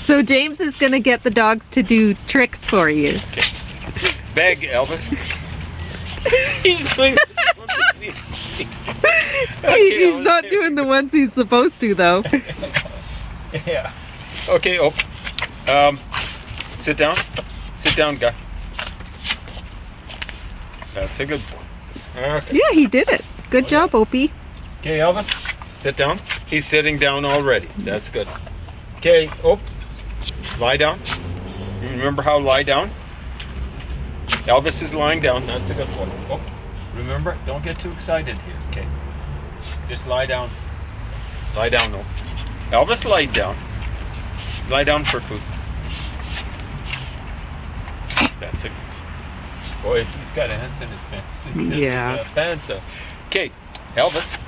So James is going to get the dogs to do tricks for you. Okay. Beg, Elvis. He's doing okay, He's not doing the ones he's supposed to, though. Yeah. Okay, sit down. Sit down, guy. That's a good boy. Okay. Yeah, he did it. Good job, Opie. Okay, Elvis, sit down. He's sitting down already. That's good. Okay, lie down. You remember how to lie down? Elvis is lying down. That's a good boy. Remember, don't get too excited here. Okay, just lie down. Lie down, though. Elvis, lie down. Lie down for food. That's it. Boy, he's got ants in his pants. Yeah. Pants. Okay, Elvis.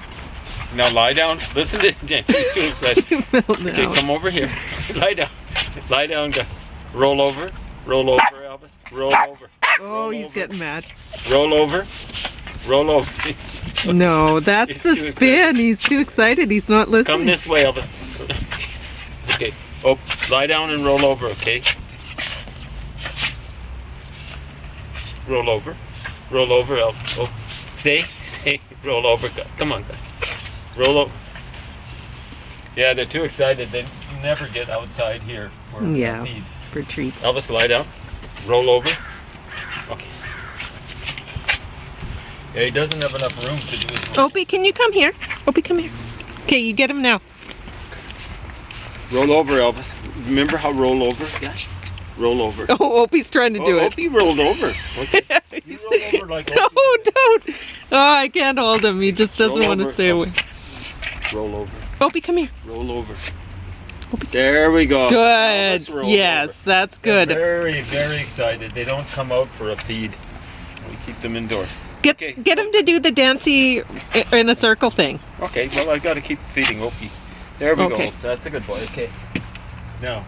Now lie down. Listen to James. He's too excited. Okay, come over here. Lie down. Lie down. Go. Roll over. Roll over, Elvis. Roll over. Oh, he's getting mad. Roll over. Roll over. No, that's the spin. He's too excited. He's not listening. Come this way, Elvis. Okay. Lie down and roll over, okay? Roll over. Roll over, Elvis. Stay. Roll over. Come on, guys. Roll over. Yeah, they're too excited. They never get outside here for feed. For treats. Elvis, lie down. Roll over. Okay. Yeah, he doesn't have enough room to do his... Opie, can you come here? Opie, come here. Okay, you get him now. Roll over, Elvis. Remember how roll over? Gosh. Roll over. Oh, Opie's trying to do it. Opie rolled over. Okay. You roll over like Opie. No, don't. Oh, I can't hold him. He just doesn't want to stay away. Roll over. Opie, come here. Roll over. There we go. Good. Yes, over. That's good. They're very, very excited. They don't come out for a feed. We keep them indoors. Get him to do the dancy in a circle thing. Okay, well, I got to keep feeding Opie. There we go. That's a good boy. Okay. Now,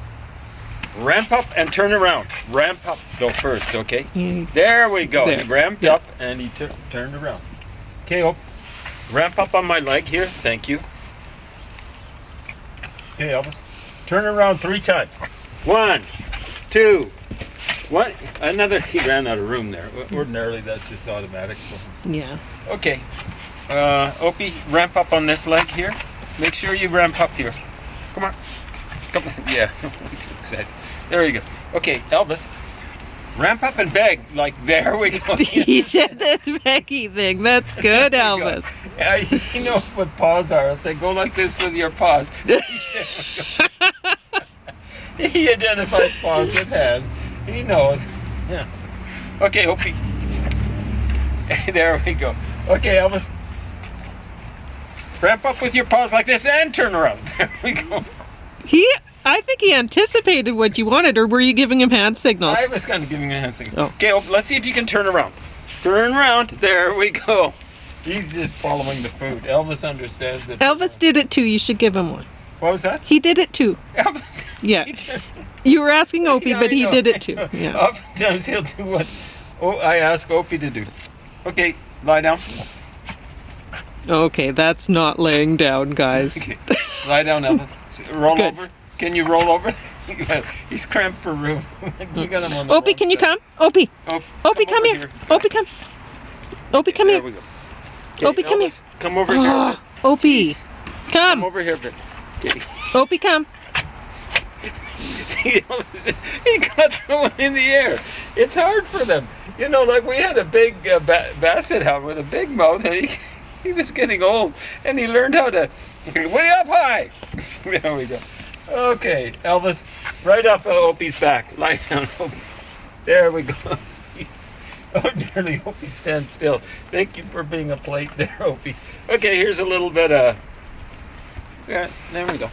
ramp up and turn around. Ramp up. Go first, okay? There we go. There. He ramped up and he turned around. Okay, ramp up on my leg here. Thank you. Okay, Elvis. Turn around 3 times. 1, 2, 1. Another. He ran out of room there. Ordinarily, that's just automatic for him. Yeah. Okay. Opie, ramp up on this leg here. Make sure you ramp up here. Come on. Come on. Yeah. There you go. Okay, Elvis. Ramp up and beg. Like, there we go. He did this beggy thing. That's good, Elvis. Yeah, he knows what paws are. I'll say, go like this with your paws. He identifies paws with hands. He knows. Yeah. Okay, Opie. There we go. Okay, Elvis. Ramp up with your paws like this and turn around. There we go. I think he anticipated what you wanted, or were you giving him hand signals? I was kind of giving him a hand signal. Oh. Okay, let's see if you can turn around. Turn around. There we go. He's just following the food. Elvis understands that. Elvis did it too. You should give him one. What was that? He did it too. Elvis? Yeah. You were asking Opie, but he did it too. Yeah. Oftentimes he'll do what I ask Opie to do. Okay, lie down. Okay, that's not laying down, guys. Okay. Lie down, Elvis. Roll over. Can you roll over? He's cramped for room. We got him on the Opie, can you come? Opie. Opie, come here. Opie, come. Opie, come here. There we go. Okay, Opie, come here. Come over here. Opie, come. Come over here, bit. Opie, come. See, he got thrown in the air. It's hard for them. You know, like we had a big basset hound with a big mouth, and he was getting old, and he learned how to way up high. There we go. Okay, Elvis, right off of Opie's back. Lie down, Opie. There we go. Ordinarily, Opie stands still. Thank you for being a plate there, Opie. Okay, here's a little bit of... Yeah, there we go.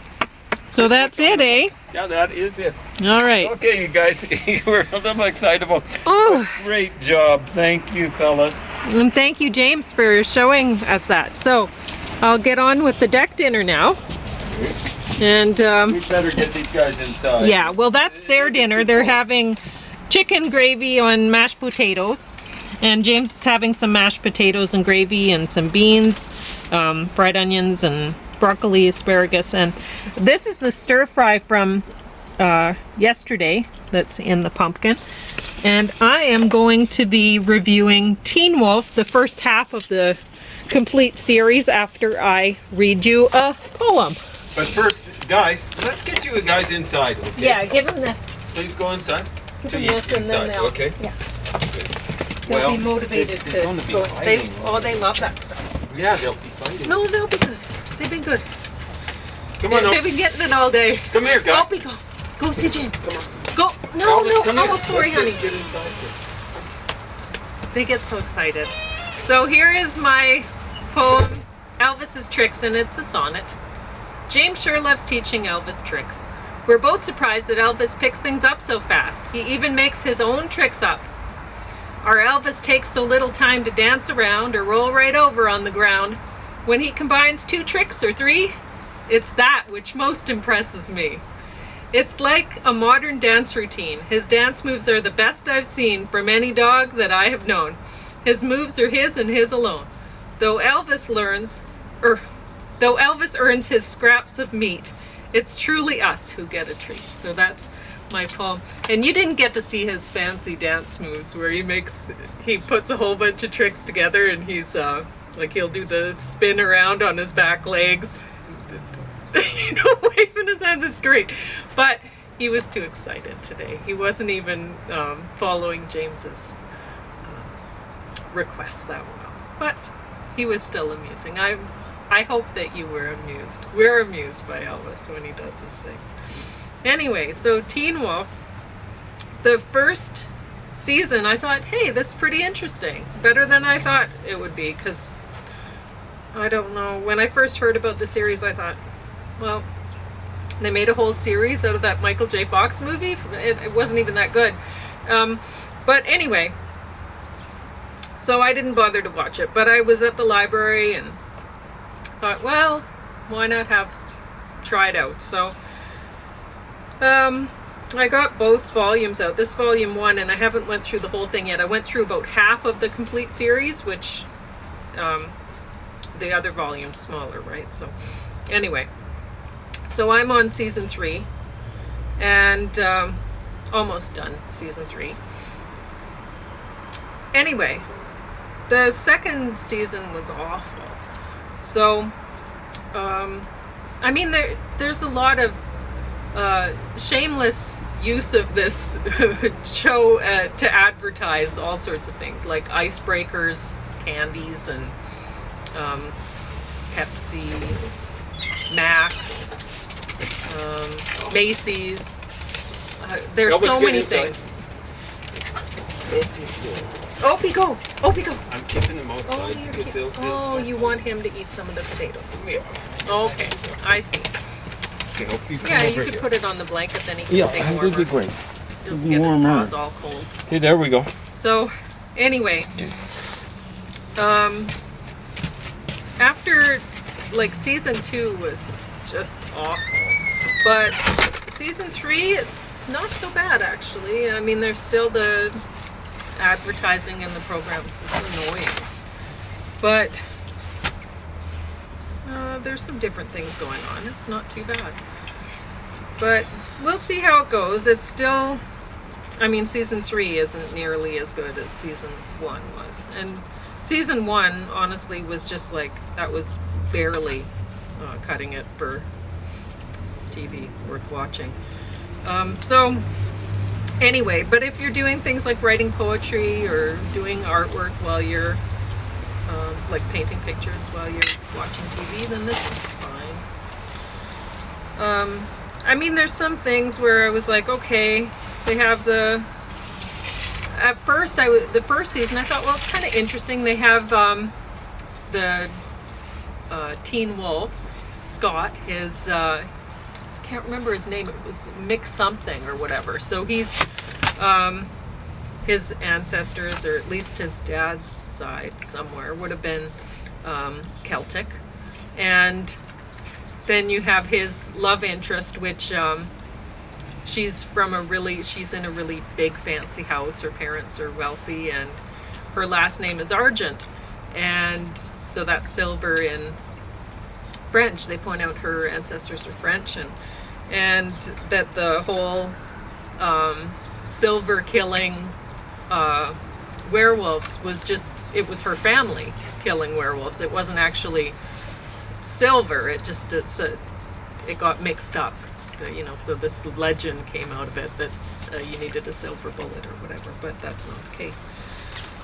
So that's it, eh? Yeah, that is it. All right. Okay, you guys, you were a little excitable. Great job. Thank you, fellas. And thank you, James, for showing us that. So I'll get on with the deck dinner now. And we better get these guys inside. Yeah, well, that's their dinner. They're having chicken gravy on mashed potatoes. And James is having some mashed potatoes and gravy and some beans, fried onions and broccoli, asparagus. And this is the stir fry from yesterday that's in the pumpkin. And I am going to be reviewing Teen Wolf, the first half of the complete series, after I read you a poem. But first, guys, let's get you guys inside, okay? Yeah, give them this. Please go inside. Give To them eat this and then inside, they'll, okay? yeah, Well, they'll be motivated they're to gonna be go. fighting. They love that stuff. Yeah, they'll be fighting. No, they'll be good. They've been good. Come on, They've been getting it all day. Come here, guys. Opie, go. Go see James. Come on. Go. No, Elvis, come no. here. Oh, sorry, Let's honey. get inside here. They get so excited. So here is my poem, Elvis's Tricks, and it's a sonnet. James sure loves teaching Elvis tricks. We're both surprised that Elvis picks things up so fast. He even makes his own tricks up. Our Elvis takes so little time to dance around or roll right over on the ground. When he combines 2 tricks or 3, it's that which most impresses me. It's like a modern dance routine. His dance moves are the best I've seen from any dog that I have known. His moves are his and his alone. Though Elvis earns his scraps of meat, it's truly us who get a treat. So that's my poem. And you didn't get to see his fancy dance moves where he puts a whole bunch of tricks together, and he's like, he'll do the spin around on his back legs. Waving his hands. It's great. But he was too excited today. He wasn't even following James's requests that well. But he was still amusing. I hope that you were amused. We're amused by Elvis when he does his things. Anyway, so Teen Wolf, the first season, I thought, hey, this is pretty interesting. Better than I thought it would be, because I don't know. When I first heard about the series, I thought, well, they made a whole series out of that Michael J. Fox movie. It wasn't even that good. But anyway, so I didn't bother to watch it. But I was at the library and thought, well, why not try it out? So I got both volumes out. This volume 1, and I haven't went through the whole thing yet. I went through about half of the complete series, which the other volume's smaller, right? So anyway, so I'm on season 3 and almost done season 3. Anyway, the second season was awful. So I mean, there's a lot of shameless use of this show to advertise all sorts of things, like icebreakers, candies, and Pepsi, Mac, Macy's. There's so many things. Opie, go! Opie, go! I'm keeping him outside because they'll You want him to eat some of the potatoes. Yeah. Okay, I see. Okay, Opie, come Yeah, you over could here. put it on the blanket, then he can stay warmer. It'd be great. Doesn't get his warmer. paws all cold. Okay, there we go. So, anyway, after, like, season 2 was just awful, but season 3, it's not so bad, actually. I mean, there's still the advertising in the programs that's annoying, but there's some different things going on. It's not too bad, but we'll see how it goes. It's still, I mean, season 3 isn't nearly as good as season 1 was, and season 1 honestly was just like, that was barely cutting it for TV worth watching. So anyway, but if you're doing things like writing poetry or doing artwork while you're like painting pictures while you're watching TV, then this is fine. I mean, there's some things where I was like, okay, they have at first, the first season, I thought, well, it's kind of interesting. They have the Teen Wolf, Scott, his, I can't remember his name, it was Mick something or whatever. So he's, his ancestors, or at least his dad's side somewhere, would have been Celtic. And then you have his love interest, which she's in a really big fancy house. Her parents are wealthy, and her last name is Argent, and so that's silver in French. They point out her ancestors are French, and and that the whole Silver killing werewolves was just, it was her family killing werewolves. It wasn't actually Silver. It just it got mixed up, so this legend came out of it that you needed a silver bullet or whatever, but that's not the case.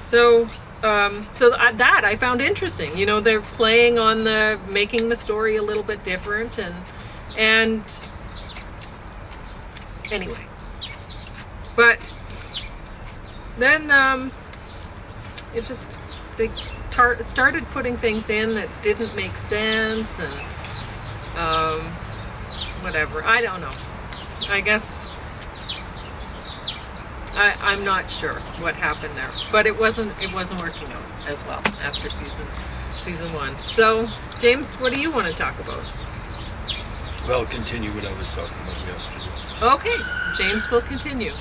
So that I found interesting. They're playing on making the story a little bit different, and anyway. But then they started putting things in that didn't make sense, and whatever. I don't know. I guess I'm not sure what happened there, but it wasn't working out as well after season 1. So, James, what do you want to talk about? Well, continue what I was talking about yesterday. Okay, James will continue.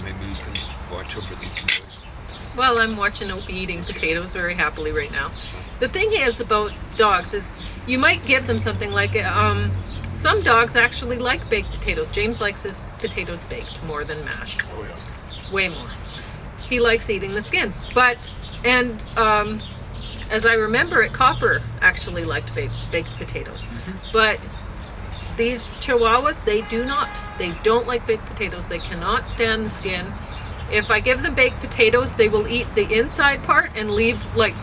Maybe you can watch over the boys. Well, I'm watching Opie eating potatoes very happily right now. The thing is about dogs is you might give them something like some dogs actually like baked potatoes. James likes his potatoes baked more than mashed. Oh yeah. Way more. He likes eating the skins. As I remember it, Copper actually liked baked potatoes. Mm-hmm. But these Chihuahuas, they do not. They don't like baked potatoes. They cannot stand the skin. If I give them baked potatoes, they will eat the inside part and leave like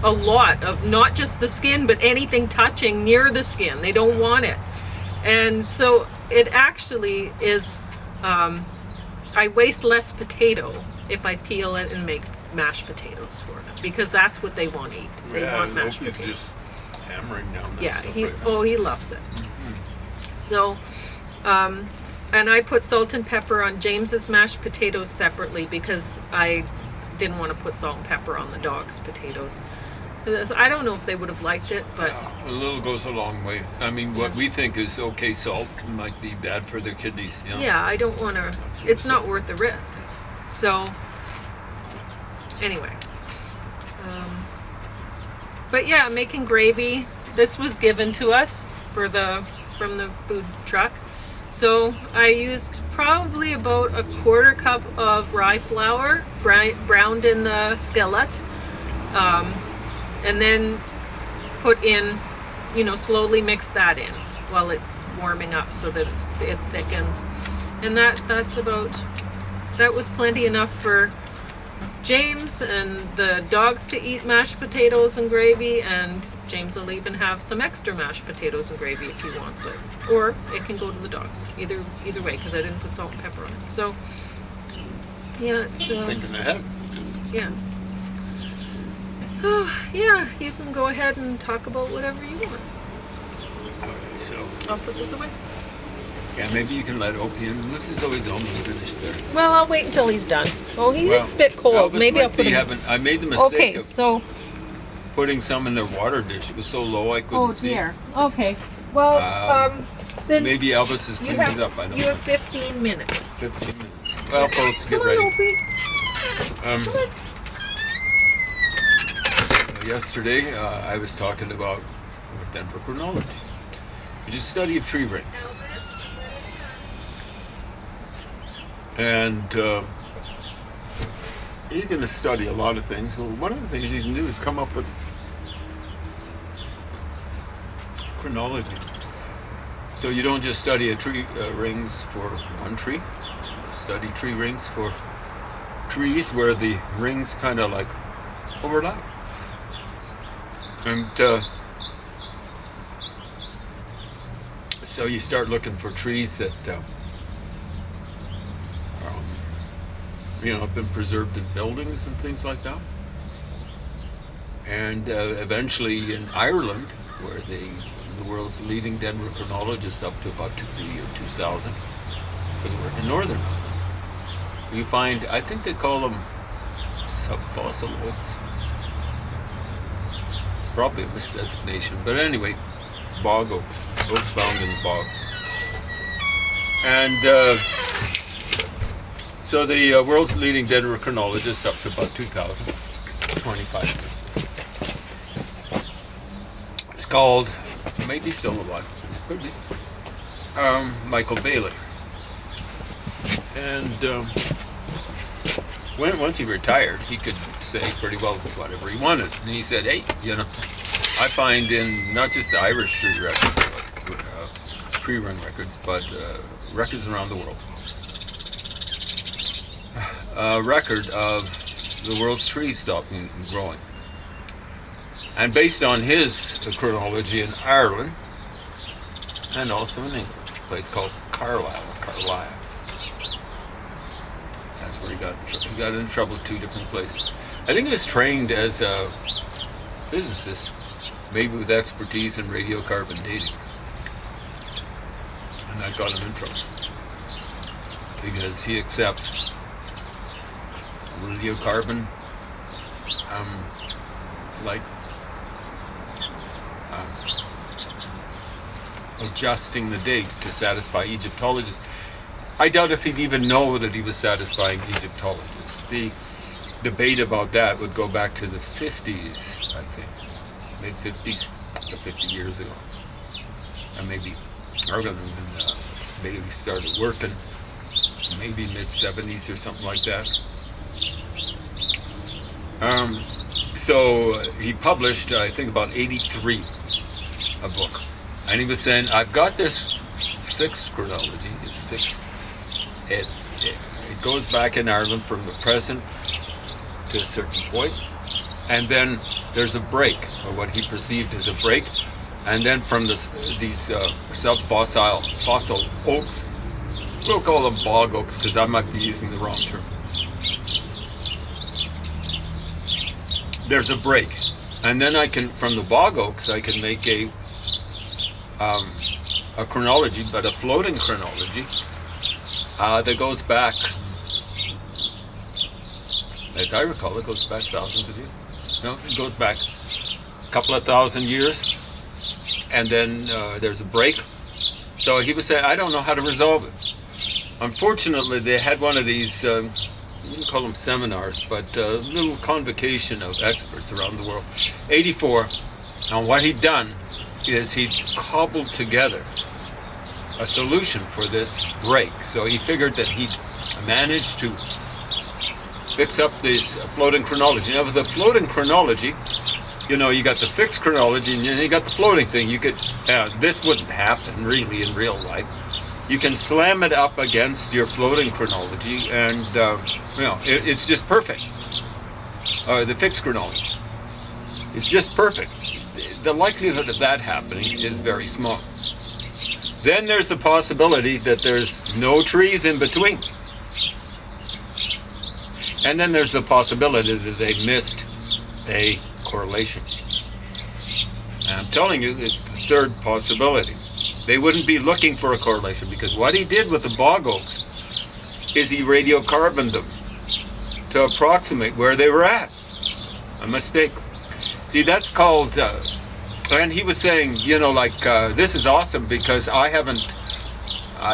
a lot of not just the skin, but anything touching near the skin. They don't want it. And so it actually is, I waste less potato if I peel it and make mashed potatoes for them, because that's what they want to eat. They want mashed Opie's potatoes. just hammering down that Yeah, stuff he right now. he loves it. Mm-hmm. So, and I put salt and pepper on James's mashed potatoes separately because I didn't want to put salt and pepper on the dog's potatoes. I don't know if they would have liked it, but A little goes a long way. I mean, what Yeah. we think is okay salt might be bad for their kidneys. yeah, I don't want to. It's not worth the risk. So, anyway. But yeah, making gravy. This was given to us from the food truck. So I used probably about a quarter cup of rye flour, browned in the skillet, and then put in, slowly mix that in while it's warming up so that it thickens. And that was plenty enough for James and the dogs to eat mashed potatoes and gravy, and James will even have some extra mashed potatoes and gravy if he wants it. Or it can go to the dogs. Either way, because I didn't put salt and pepper on it. So, yeah, it's... Thinking ahead. Yeah. Oh, yeah, you can go ahead and talk about whatever you want. Okay, so I'll put this away. yeah, maybe you can let Opie in. It looks as though he's almost finished there. Well, I'll wait until he's done. Oh, he's Well, a bit cold. Elvis Maybe might I'll put be him... I made the mistake Okay, of so... putting some in their water dish. It was so low I couldn't Oh, see. dear. Okay. Well, then... Maybe Elvis has cleaned it up. I don't You know. have 15 minutes. 15 minutes. Well, folks, get Come ready. on, Opie. Um, Come on. Yesterday, I was talking about dendrochronology, which is study of tree rings. And you're going to study a lot of things. Well, one of the things you can do is come up with chronology. So you don't just study a tree rings for one tree. Study tree rings for trees where the rings kind of like overlap. And so you start looking for trees that have been preserved in buildings and things like that. And eventually in Ireland, where the world's leading dendrochronologist up to about the year 2000 was working in Northern Ireland, you find, I think they call them subfossil oaks. Probably a misdesignation, but anyway, bog oaks found in the bog. And so the world's leading dendrochronologist up to about 2000, 25 years. It's called, maybe still alive, could be. Michael Bailey. And once he retired, he could say pretty well whatever he wanted. And he said, hey, I find in not just the Irish tree records, but pre-run records, but records around the world, a record of the world's trees stopping growing. And based on his chronology in Ireland, and also in England, a place called Carlisle. That's where he got in trouble, 2 different places. I think he was trained as a physicist, maybe with expertise in radiocarbon dating. And that got him in trouble. Because he accepts radiocarbon adjusting the dates to satisfy Egyptologists. I doubt if he'd even know that he was satisfying Egyptologists. The debate about that would go back to the 50s, I think. Mid-50s, 50 years ago. And maybe earlier than maybe he started working, maybe mid-70s or something like that. So he published, I think about 83, a book. And he was saying, I've got this fixed chronology. It's fixed. It goes back in Ireland from the present to a certain point. And then there's a break, or what he perceived as a break. And then from these fossil oaks, we'll call them bog oaks because I might be using the wrong term. There's a break. And then from the bog oaks, I can make a chronology, but a floating chronology that goes back, as I recall, it goes back thousands of years. No, it goes back a couple of thousand years, and then there's a break. So he was saying, I don't know how to resolve it. Unfortunately, they had one of these, we wouldn't call them seminars, but a little convocation of experts around the world. 84, and what he'd done is he'd cobbled together a solution for this break. So he figured that he'd managed to fix up this floating chronology. Now with the floating chronology, you got the fixed chronology and you got the floating thing. You could, this wouldn't happen really in real life. You can slam it up against your floating chronology and, it's just perfect. The fixed chronology. It's just perfect. The likelihood of that happening is very small. Then there's the possibility that there's no trees in between. And then there's the possibility that they missed a correlation. And I'm telling you, it's the third possibility. They wouldn't be looking for a correlation because what he did with the bog oaks is he radiocarboned them to approximate where they were at. A mistake. See, that's called... and he was saying, this is awesome because I haven't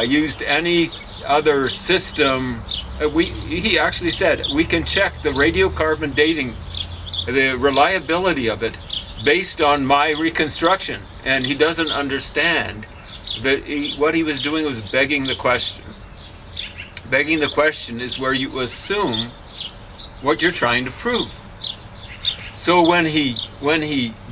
used any other system. He actually said, we can check the radiocarbon dating, the reliability of it, based on my reconstruction. And he doesn't understand that what he was doing was begging the question. Begging the question is where you assume what you're trying to prove. So when he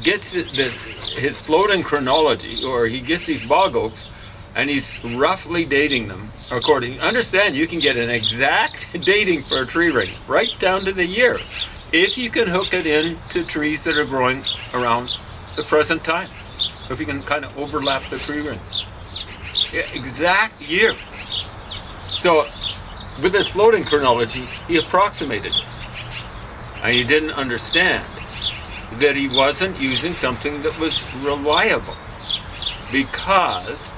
gets his floating chronology, or he gets these bog oaks, and he's roughly dating them according. Understand, you can get an exact dating for a tree ring, right down to the year, if you can hook it into trees that are growing around the present time. If you can kind of overlap the tree rings, exact year. So with this floating chronology, he approximated it, and he didn't understand that he wasn't using something that was reliable, because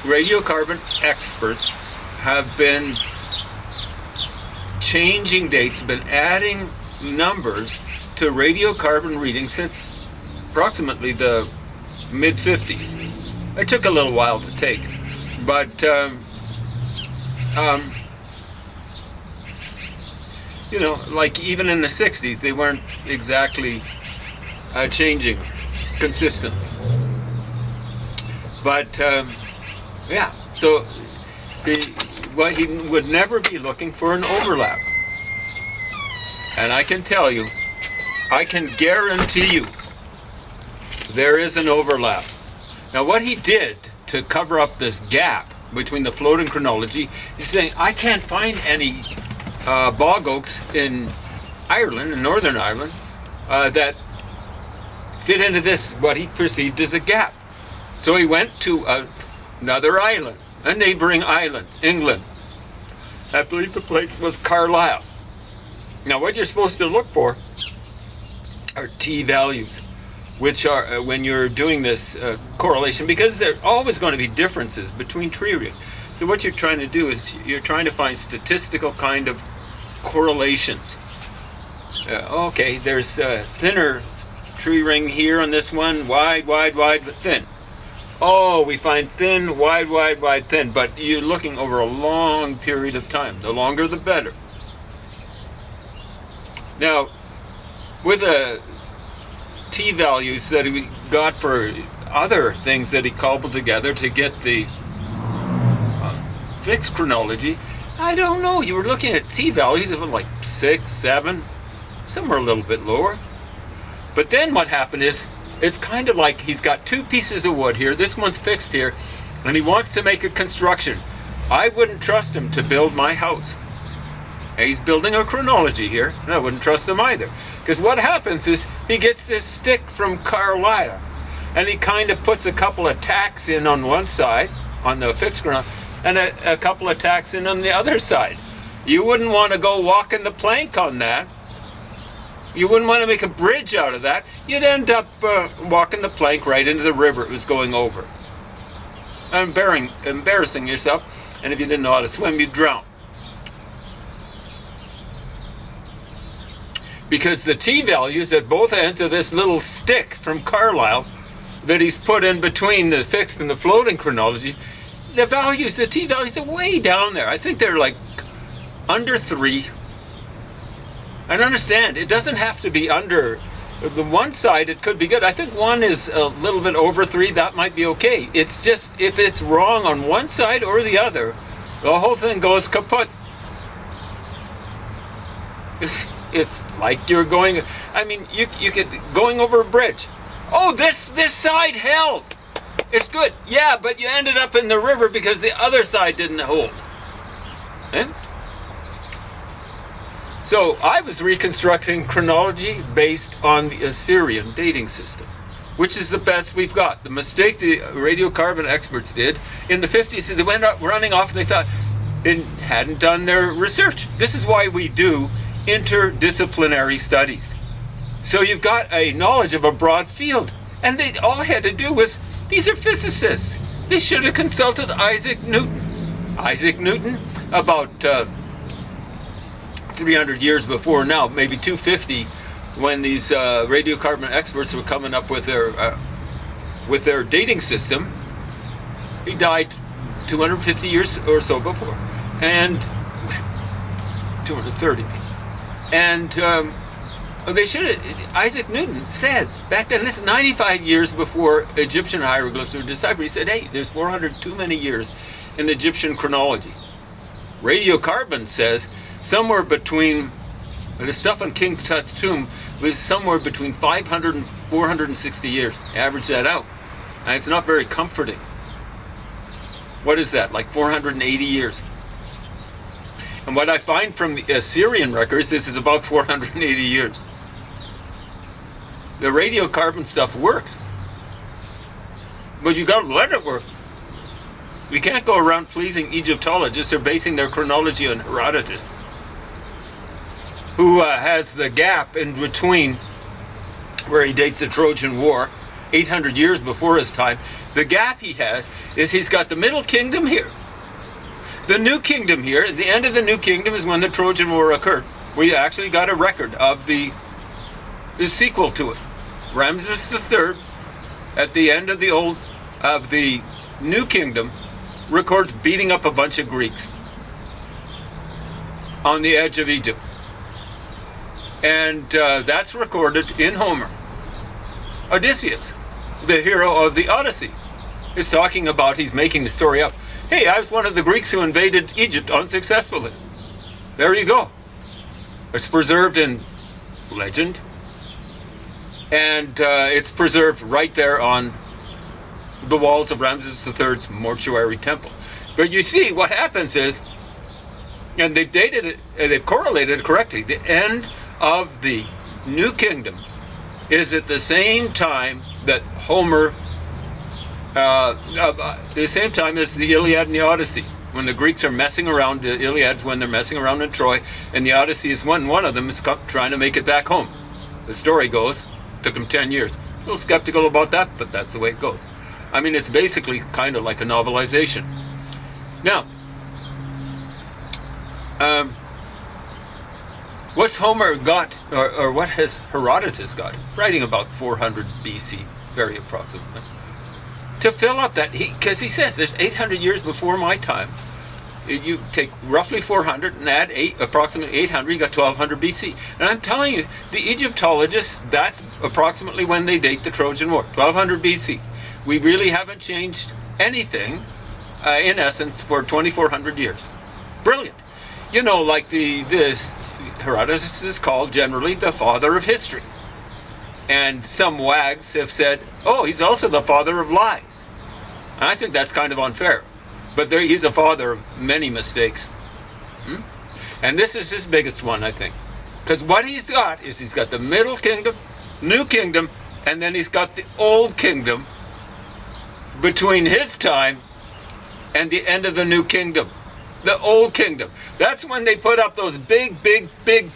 radiocarbon experts have been changing dates, been adding numbers to radiocarbon readings since approximately the mid-50s. It took a little while to take, but like even in the 60s, they weren't exactly changing consistently. But yeah, so well, he would never be looking for an overlap. And I can tell you, I can guarantee you, there is an overlap. Now, what he did to cover up this gap between the floating chronology, he's saying, I can't find any bog oaks in Ireland, in Northern Ireland, that fit into this, what he perceived as a gap. So he went to another island, a neighboring island, England. I believe the place was Carlisle. Now, what you're supposed to look for are T values, which are, when you're doing this correlation, because there are always going to be differences between tree rings. So what you're trying to do is you're trying to find statistical kind of correlations. Okay, there's a thinner tree ring here on this one, wide, but thin. Oh, we find thin, wide, thin, but you're looking over a long period of time. The longer, the better. Now, with the T values that he got for other things that he cobbled together to get the fixed chronology, I don't know. You were looking at T values of like 6, 7, some are a little bit lower. But then what happened is, it's kind of like he's got two pieces of wood here. This one's fixed here, and he wants to make a construction. I wouldn't trust him to build my house. And he's building a chronology here, and I wouldn't trust him either. Because what happens is he gets this stick from Carlisle, and he kind of puts a couple of tacks in on one side, on the fixed chronology, and a couple of tacks in on the other side. You wouldn't want to go walking the plank on that. You wouldn't want to make a bridge out of that. You'd end up walking the plank right into the river it was going over. Embarrassing yourself, and if you didn't know how to swim, you'd drown. Because the T values at both ends of this little stick from Carlisle that he's put in between the fixed and the floating chronology, the T values are way down there. I think they're like under 3. And understand, it doesn't have to be under the one side. It could be good. I think 1 is a little bit over 3. That might be okay. It's just if it's wrong on one side or the other, the whole thing goes kaput. It's like you're going. I mean, you could going over a bridge. Oh, this side held. It's good. Yeah, but you ended up in the river because the other side didn't hold. Eh? So I was reconstructing chronology based on the Assyrian dating system, which is the best we've got. The mistake the radiocarbon experts did in the 50s is they went up running off and they thought they hadn't done their research. This is why we do interdisciplinary studies. So you've got a knowledge of a broad field, and they all had to do was, these are physicists. They should have consulted Isaac Newton. Isaac Newton, about 300 years before now, maybe 250, when these radiocarbon experts were coming up with their dating system. He died 250 years or so before, and 230. And they should have. Isaac Newton said back then, this is 95 years before Egyptian hieroglyphs were deciphered. He said, "Hey, there's 400 too many years in Egyptian chronology." Radiocarbon says somewhere between, the stuff on King Tut's tomb was somewhere between 500 and 460 years. Average that out. And it's not very comforting. What is that, like 480 years? And what I find from the Assyrian records, this is about 480 years. The radiocarbon stuff works. But you got to let it work. We can't go around pleasing Egyptologists who are basing their chronology on Herodotus, who has the gap in between where he dates the Trojan War, 800 years before his time. The gap he has is he's got the Middle Kingdom here. The New Kingdom here, at the end of the New Kingdom is when the Trojan War occurred. We actually got a record of the sequel to it. Ramses III, at the end of the New Kingdom, records beating up a bunch of Greeks on the edge of Egypt. And that's recorded in Homer. Odysseus, the hero of the Odyssey. is talking about, he's making the story up. Hey, I was one of the Greeks who invaded Egypt unsuccessfully. There you go. It's preserved in legend, and it's preserved right there on the walls of Ramses III's mortuary temple. But you see, what happens is, and they've dated it, they've correlated it correctly, the end of the New Kingdom is at the same time that Homer, the same time as the Iliad and the Odyssey. When the Greeks are messing around, the Iliad's when they're messing around in Troy, and the Odyssey is when one of them is trying to make it back home. The story goes, took them 10 years. A little skeptical about that, but that's the way it goes. I mean, it's basically kind of like a novelization. Now, what's Homer got, or what has Herodotus got, writing about 400 BC, very approximately, to fill up that, because he says there's 800 years before my time. You take roughly 400 and add approximately 800, you got 1200 BC. And I'm telling you, the Egyptologists, that's approximately when they date the Trojan War, 1200 BC. We really haven't changed anything, in essence, for 2400 years. Brilliant. You know, like this Herodotus is called generally the father of history. And some wags have said, oh, he's also the father of lies. And I think that's kind of unfair. But he's a father of many mistakes. And this is his biggest one, I think. Because what he's got is he's got the Middle Kingdom, New Kingdom, and then he's got the Old Kingdom between his time and the end of the New Kingdom. The Old Kingdom. That's when they put up those big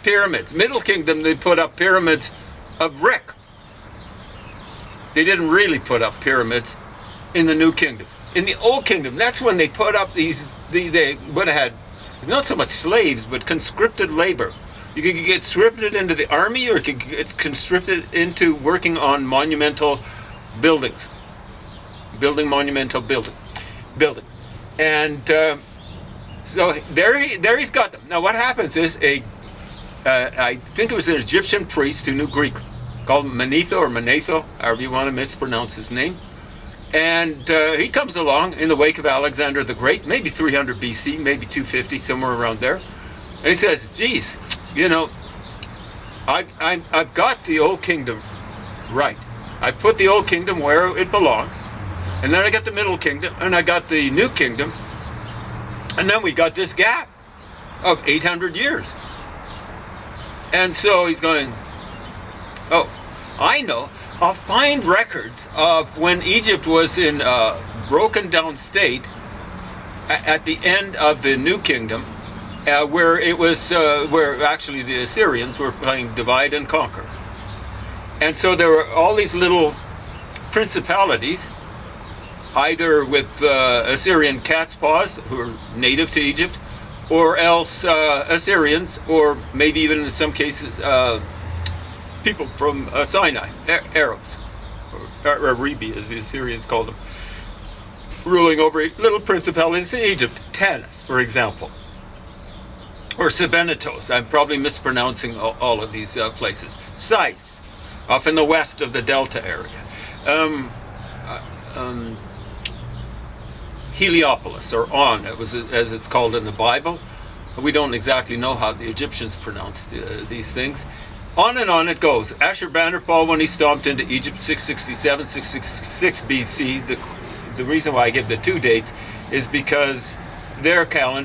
pyramids. Middle Kingdom, they put up pyramids of brick. They didn't really put up pyramids in the New Kingdom. In the Old Kingdom, that's when they put up these, they would have had not so much slaves, but conscripted labor. You could get conscripted into the army, or you could get conscripted into working on monumental buildings. Building monumental buildings. And so there he's got them. Now what happens is I think it was an Egyptian priest who knew Greek, called Manetho, however you want to mispronounce his name. And he comes along in the wake of Alexander the Great, maybe 300 BC, maybe 250, somewhere around there. And he says, geez, you know, I've got the Old Kingdom right. I put the Old Kingdom where it belongs. And then I got the Middle Kingdom, and I got the New Kingdom. And then we got this gap of 800 years. And so he's going, oh, I know. I'll find records of when Egypt was in a broken down state at the end of the New Kingdom, where it was, where actually the Assyrians were playing divide and conquer. And so there were all these little principalities, either with Assyrian cat's paws, who are native to Egypt, or else Assyrians, or maybe even in some cases people from Sinai, Arabs, or Arabi as the Assyrians called them, ruling over little principalities in Egypt. Tanis, for example, or Sebennytos. I'm probably mispronouncing all of these places. Sais, off in the west of the Delta area. Heliopolis, or On, as it's called in the Bible. We don't exactly know how the Egyptians pronounced these things. On and on it goes. Ashurbanipal, when he stomped into Egypt, 667, 666 BC. The reason why I give the two dates is because their calendar